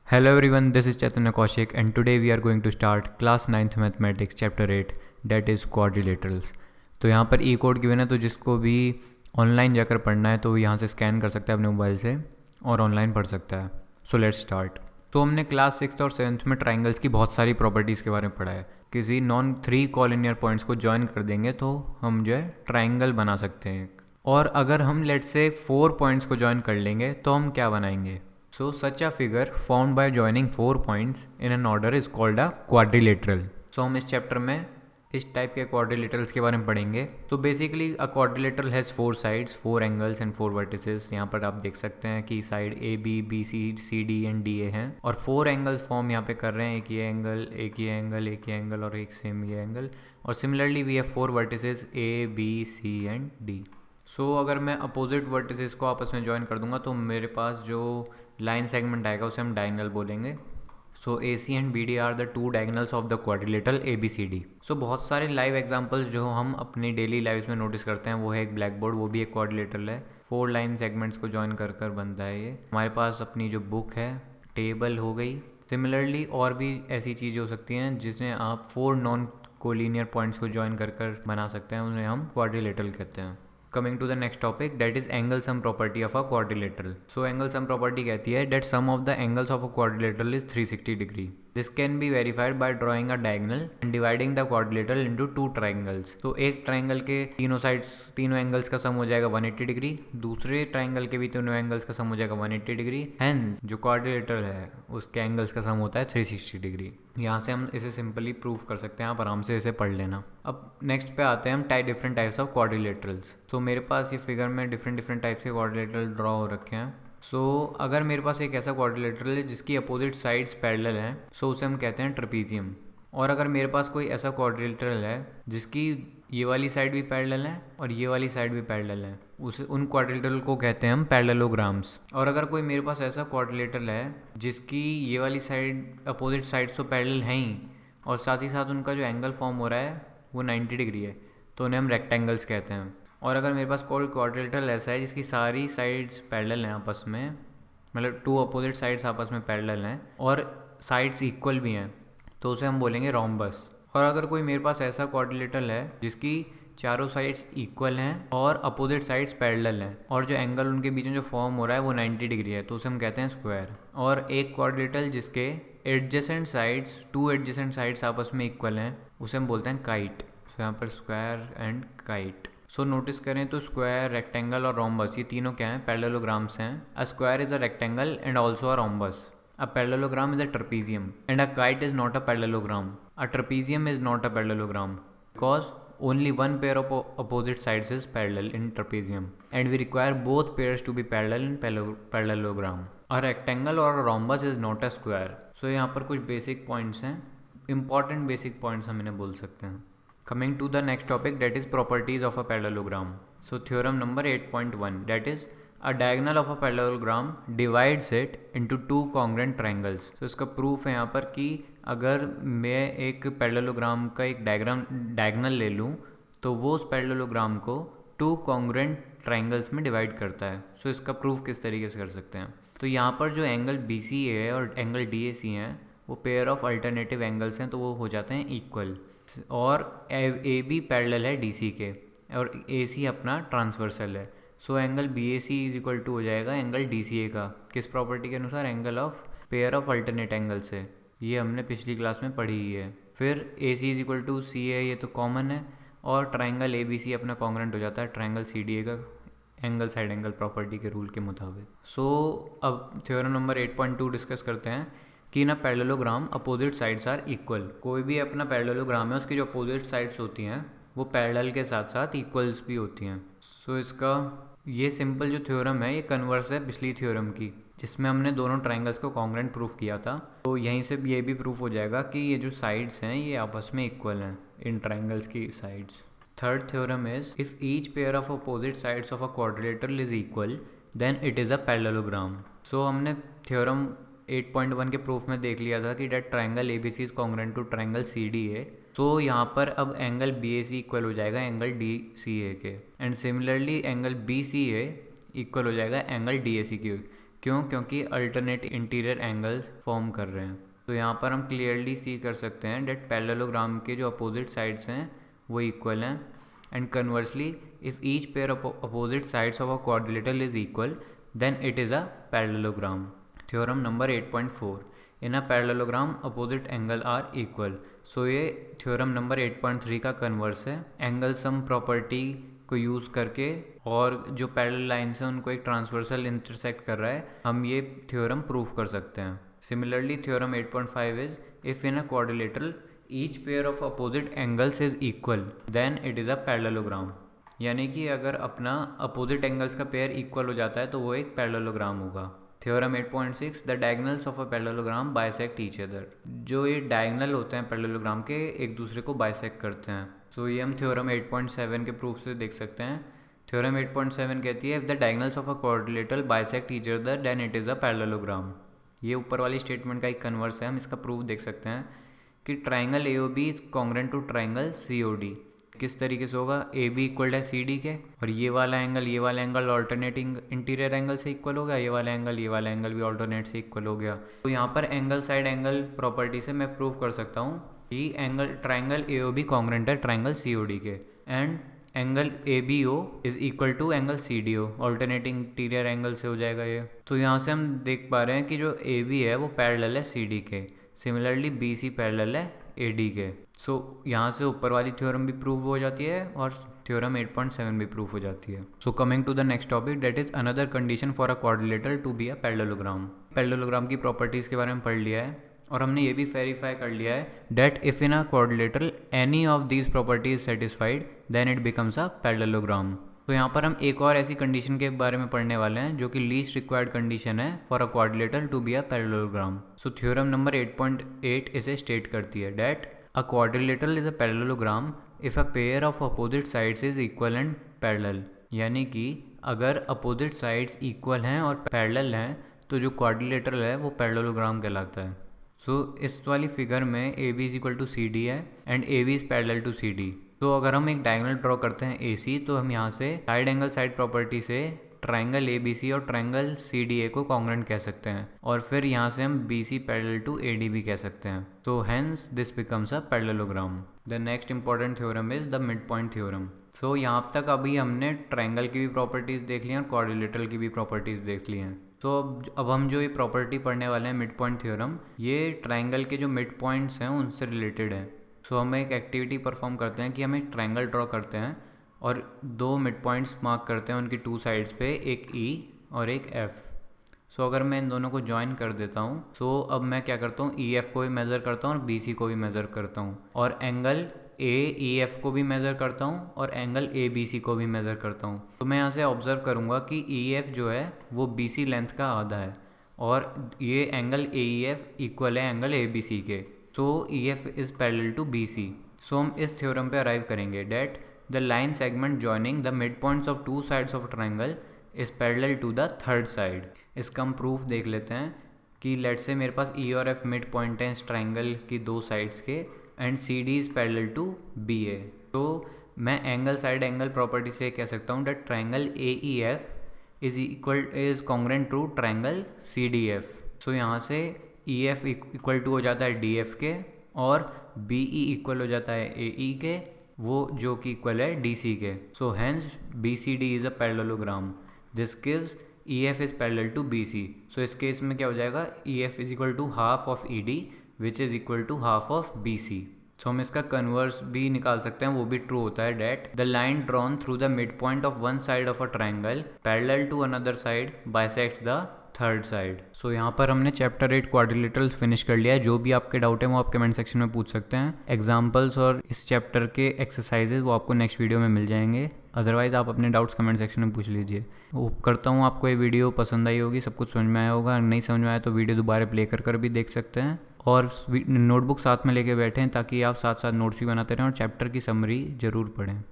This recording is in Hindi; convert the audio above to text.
Hello everyone, this is Chaitanya Kaushik and today we are going to start class 9th mathematics chapter 8 that is quadrilaterals। तो यहाँ पर ई कोड गिवन है, तो जिसको भी ऑनलाइन जाकर पढ़ना है तो वो यहाँ से स्कैन कर सकता है अपने मोबाइल से और ऑनलाइन पढ़ सकता है। So let's start. तो हमने क्लास 6th और 7th में ट्राइंगल्स की बहुत सारी प्रॉपर्टीज़ के बारे में पढ़ा है। किसी नॉन 3 कॉलिनियर पॉइंट्स को ज्वाइन कर देंगे तो हम जो है ट्राइंगल बना सकते हैं। और अगर हम लेट्स से 4 पॉइंट्स को ज्वाइन कर लेंगे तो हम क्या बनाएंगे? So such a figure formed by joining 4 points in an order is called a quadrilateral। So हम इस चैप्टर में इस टाइप के quadrilaterals के बारे में पढ़ेंगे। तो basically a quadrilateral has 4 sides, 4 angles and 4 vertices। यहाँ पर आप देख सकते हैं कि side A, B, B, C, C, D and D, A हैं और 4 एंगल्स फॉर्म यहाँ पे कर रहे हैं, एक ये एंगल, एक ये एंगल, एक ये एंगल और एक सेम ये एंगल। और similarly we have 4 vertices A, B, C and D। So अगर मैं अपोजिट वर्टिसेस को आपस में ज्वाइन कर दूंगा तो मेरे पास जो लाइन सेगमेंट आएगा उसे हम डायगोनल बोलेंगे। So A C and B D are the 2 diagonals of the quadrilateral A B C D. So बहुत सारे लाइव एग्जांपल्स जो हम अपनी डेली लाइफ में नोटिस करते हैं वो है एक ब्लैक बोर्ड, वो भी एक क्वाड्रिलेटरल है। 4 लाइन सेगमेंट्स को ज्वाइन कर कर बनता है ये। हमारे पास अपनी जो बुक है, टेबल हो गई। सिमिलरली और भी ऐसी चीज़ें हो सकती हैं जिसमें आप 4 नॉन कोलिनियर पॉइंट्स को ज्वाइन कर कर बना सकते हैं, उन्हें हम क्वाड्रिलेटरल कहते हैं। Coming to the next topic, that is angle sum property of a quadrilateral। So angle sum property कहती है that sum of the angles of a quadrilateral is 360 degree। This can be verified by drawing a diagonal and dividing the quadrilateral into 2 triangles। तो एक ट्राइंगल के तीनों साइड्स, तीनों एंगल्स का सम हो जाएगा 180 डिग्री, दूसरे ट्राइंगल के भी तीनों एंगल्स का सम हो जाएगा 180 डिग्री। हैंस जो क्वाड्रिलेटरल है उसके एंगल्स का सम होता है 360 डिग्री। यहाँ से हम इसे सिंपली प्रूव कर सकते हैं, आप आराम से इसे पढ़ लेना। अब नेक्स्ट पे आते हैं हम डिफरेंट टाइप्स ऑफ क्वाड्रिलेटरल्स। तो मेरे पास ये फिगर में डिफरेंट टाइप्स के क्वाड्रिलेटरल ड्रॉ हो रखे हैं। सो अगर मेरे पास एक ऐसा क्वाड्रिलेटरल है जिसकी अपोजिट साइड्स पैरेलल हैं, सो उसे हम कहते हैं ट्रेपीजियम। और अगर मेरे पास कोई ऐसा क्वाड्रिलेटरल है जिसकी ये वाली साइड भी पैरेलल है और ये वाली साइड भी पैरेलल है, उसे उन क्वाड्रिलेटरल को कहते हैं हम पैरेललोग्राम्स। और अगर कोई मेरे पास ऐसा क्वाड्रिलेटरल है जिसकी ये वाली साइड अपोजिट साइड्स तो पैरेलल हैं ही और साथ ही साथ उनका जो एंगल फॉर्म हो रहा है वो 90 डिग्री है, तो उन्हें हम रेक्टेंगल्स कहते हैं। और अगर मेरे पास कोई क्वाड्रिलेटरल ऐसा है जिसकी सारी साइड्स पैरेलल हैं आपस में, मतलब 2 अपोजिट साइड्स आपस में पैरेलल हैं और साइड्स इक्वल भी हैं, तो उसे हम बोलेंगे रॉम्बस। और अगर कोई मेरे पास ऐसा क्वाड्रिलेटरल है जिसकी चारों साइड्स इक्वल हैं और अपोजिट साइड्स पैरेलल हैं और जो एंगल उनके बीच में जो फॉर्म हो रहा है वो 90 डिग्री है, तो उसे हम कहते हैं स्क्वायर। और एक क्वाड्रिलेटरल जिसके एडजेसेंट साइड्स, 2 एडजेसेंट साइड्स आपस में इक्वल हैं, उसे हम बोलते हैं काइट। तो यहाँ पर square and kite. So notice करें तो स्क्वायर, रेक्टेंगल और रोम्बस ये तीनों क्या हैं? पैरेललोग्राम्स हैं। A square is a rectangle and also a rhombus. A parallelogram is a trapezium and a kite is not a parallelogram. A trapezium is not a parallelogram because only one pair of opposite sides is parallel in trapezium and we require both pairs to be parallel in parallelogram. A rectangle or a rhombus is not a square. So यहाँ पर कुछ basic points हैं, important basic points हम इन्हें बोल सकते हैं। Coming to the next topic, that is properties of a parallelogram. So theorem number 8.1, that is a diagonal of a parallelogram divides it into 2 congruent triangles। तो इसका प्रूफ है यहाँ पर कि अगर मैं एक पैरेललोग्राम का एक डायगोनल ले लूँ तो वो उस पैरेललोग्राम को 2 कॉन्ग्रुएंट ट्राइंगल्स में डिवाइड करता है। सो इसका प्रूफ किस तरीके से कर सकते हैं? तो यहाँ पर जो एंगल बी सी ए है और एंगल डी ए सी हैं वो पेयर ऑफ अल्टरनेटिव एंगल्स हैं, तो वो हो जाते हैं इक्वल। और ए बी पैरेलल है डी सी के और ए सी अपना ट्रांसवर्सल है। So angle B A C is equal to हो जाएगा एंगल डी सी ए का, किस प्रॉपर्टी के अनुसार? Angle of pair of alternate angle से। ये हमने पिछली क्लास में पढ़ी ही है। फिर ए सी इज इक्वल टू सी ए, ये तो कॉमन है। और ट्राइंगल ए बी सी अपना कॉन्ग्रुएंट हो जाता है ट्राइंगल सी डी ए का एंगल साइड एंगल प्रॉपर्टी के रूल के मुताबिक। सो अब थ्योरम नंबर 8.2 डिस्कस करते हैं कि ना parallelogram opposite sides are equal. कोई भी अपना पैरेललोग्राम है उसकी जो अपोजिट साइड्स होती हैं वो पैरेलल के साथ साथ इक्वल्स भी होती हैं। सो इसका ये सिंपल जो थ्योरम है ये कन्वर्स है पिछली थ्योरम की जिसमें हमने दोनों ट्राइंगल्स को कॉन्ग्रुएंट प्रूफ किया था। तो यहीं से ये भी प्रूफ हो जाएगा कि ये जो साइड्स हैं ये आपस में इक्वल हैं इन ट्राइंगल्स की sides. Third theorem is if each pair of opposite sides of a quadrilateral is equal then it is a parallelogram. So हमने थ्योरम 8.1 के प्रूफ में देख लिया था कि that triangle A B C is congruent to triangle C D A. तो यहाँ पर अब angle B A C equal हो जाएगा एंगल डी सी ए के, and similarly angle B C A equal हो जाएगा एंगल डी ए सी की, क्यों? क्योंकि अल्टरनेट इंटीरियर एंगल्स फॉर्म कर रहे हैं। तो यहाँ पर हम क्लियरली सी कर सकते हैं डेट पैरेललोग्राम के जो अपोजिट साइड्स हैं वो इक्वल हैं, and conversely if each pair of opposite sides of a quadrilateral is equal then it is a parallelogram. Theorem number 8.4, in a parallelogram opposite angle are equal. So ये थ्योरम नंबर 8.3 का कन्वर्स है। एंगल सम प्रॉपर्टी को यूज़ करके और जो पैरेलल लाइन्स हैं उनको एक ट्रांसवर्सल इंटरसेक्ट कर रहा है, हम ये थ्योरम प्रूफ कर सकते हैं। Similarly, theorem 8.5 is if in a quadrilateral each pair of opposite angles is equal then it is a parallelogram। यानी कि अगर अपना अपोजिट एंगल्स का पेयर इक्वल हो जाता है तो वो एक पैरेललोग्राम होगा। Theorem 8.6, the diagonals of a parallelogram bisect each other. जो ये डायगोनल होते हैं पैरेललोग्राम के एक दूसरे को बाइसेक्ट करते हैं। तो ये हम थ्योरम 8.7 के प्रूफ से देख सकते हैं। थ्योरम 8.7 कहती है if the diagonals of a quadrilateral bisect each other than it is a parallelogram. ये ऊपर वाली स्टेटमेंट का एक कन्वर्स है। हम इसका प्रूफ देख सकते हैं कि triangle AOB is congruent to triangle COD। किस तरीके से होगा? AB इक्वल है CD के, और ये वाला एंगल ऑल्टरनेटिंग इंटीरियर एंगल से इक्वल हो गया, ये वाला एंगल भी ऑल्टरनेट से इक्वल हो गया। तो यहाँ पर एंगल साइड एंगल प्रॉपर्टी से मैं प्रूफ कर सकता हूँ कि ट्राइंगल AOB कॉन्ग्रेंट है ट्राइंगल COD के, and angle ABO is equal to angle CDO, alternating interior angle से हो जाएगा ये। तो यहाँ से हम देख पा रहे हैं कि जो AB है वो पैरेलल है CD के, सिमिलरली BC पैरेलल है AD के। सो यहाँ से ऊपर वाली थ्योरम भी प्रूव हो जाती है और थ्योरम 8.7 भी प्रूफ हो जाती है। So coming to the next topic, that is another condition for a quadrilateral to be a parallelogram. Parallelogram की प्रॉपर्टीज़ के बारे में पढ़ लिया है और हमने ये भी वेरीफाई कर लिया है that if in a quadrilateral any of these properties satisfied then it becomes a parallelogram. तो यहाँ पर हम एक और ऐसी कंडीशन के बारे में पढ़ने वाले हैं जो कि लीस्ट रिक्वायर्ड कंडीशन है for a quadrilateral to be a parallelogram. So theorem number 8.8 इसे स्टेट करती है that a quadrilateral is a parallelogram if a pair of opposite sides is equal and parallel. यानी कि अगर अपोजिट साइड्स इक्वल हैं और पैरेलल हैं तो जो क्वाड्रिलेटरल है वो पैरेललोग्राम कहलाता है। इस वाली फिगर में AB is equal to CD है and AB is parallel to CD। तो अगर हम एक डायगोनल ड्रॉ करते हैं AC, तो हम यहाँ से साइड एंगल साइड प्रॉपर्टी से ट्राइंगल ABC और ट्राइंगल CDA को कॉन्ग्रेंट कह सकते हैं, और फिर यहाँ से हम BC पैरेलल टू AD भी कह सकते हैं। तो hence this becomes a parallelogram. The next important theorem is the mid point theorem. So यहाँ तक अभी हमने ट्राइंगल की भी प्रॉपर्टीज़ देख ली हैं और क्वाड्रिलेटरल की भी प्रॉपर्टीज़ देख ली हैं। तो अब हम जो ये प्रॉपर्टी पढ़ने वाले हैं मिड पॉइंट थ्योरम, ये ट्राइंगल के जो मिड पॉइंट्स हैं उनसे रिलेटेड है। सो हम एक एक्टिविटी परफॉर्म करते हैं कि हम एक ट्राइंगल ड्रॉ करते हैं और दो मिड पॉइंट्स मार्क करते हैं उनकी टू साइड्स पे, एक E और एक F। सो अगर मैं इन दोनों को ज्वाइन कर देता हूँ, सो अब मैं क्या करता हूँ, EF को भी मेज़र करता हूँ और BC को भी मेज़र करता हूँ, और एंगल AEF को भी मेज़र करता हूँ और एंगल ABC को भी मेज़र करता हूँ। तो मैं यहाँ से ऑब्ज़र्व करूँगा कि EF जो है वो BC लेंथ का आधा है और ये एंगल AEF इक्वल है एंगल ABC के। So EF is parallel to BC। So हम इस थ्योरम पे अराइव करेंगे that the line segment joining the mid points of two sides of triangle is parallel to the third side. इसका हम प्रूफ देख लेते हैं कि लेट से मेरे पास E और F मिड पॉइंट हैं इस ट्राइंगल की दो साइड्स के, and CD is parallel to BA। तो मैं एंगल साइड एंगल प्रॉपर्टी से कह सकता हूँ that triangle AEF is congruent to triangle CDF। So यहाँ से EF इक्वल टू हो जाता है DF के और BE इक्वल हो जाता है AE के, वो जो कि इक्वल है DC के। So hence BCD is a parallelogram. This gives EF is parallel to BC। So इस केस में क्या हो जाएगा, EF is equal to half of ED which is equal to half of BC। So हम इसका कन्वर्स भी निकाल सकते हैं, वो भी ट्रू होता है that the line drawn through the mid point of one side of a triangle parallel to another side bisects the third side. So यहाँ पर हमने चैप्टर 8 क्वाड्रिलेटरल्स फिनिश कर लिया है। जो भी आपके डाउट है वो आप कमेंट सेक्शन में पूछ सकते हैं। एग्जाम्पल्स और इस चैप्टर के एक्सरसाइजेज वो आपको नेक्स्ट वीडियो में मिल जाएंगे, अदरवाइज़ आप अपने डाउट्स कमेंट सेक्शन में पूछ लीजिए। होप करता हूँ आपको ये वीडियो पसंद आई होगी, सब कुछ समझ में आया होगा। नहीं समझ में आया तो वीडियो दोबारा प्ले कर भी देख सकते हैं, और नोटबुक साथ में लेके बैठें ताकि आप साथ साथ नोट्स भी बनाते रहें और चैप्टर की समरी ज़रूर पढ़ें।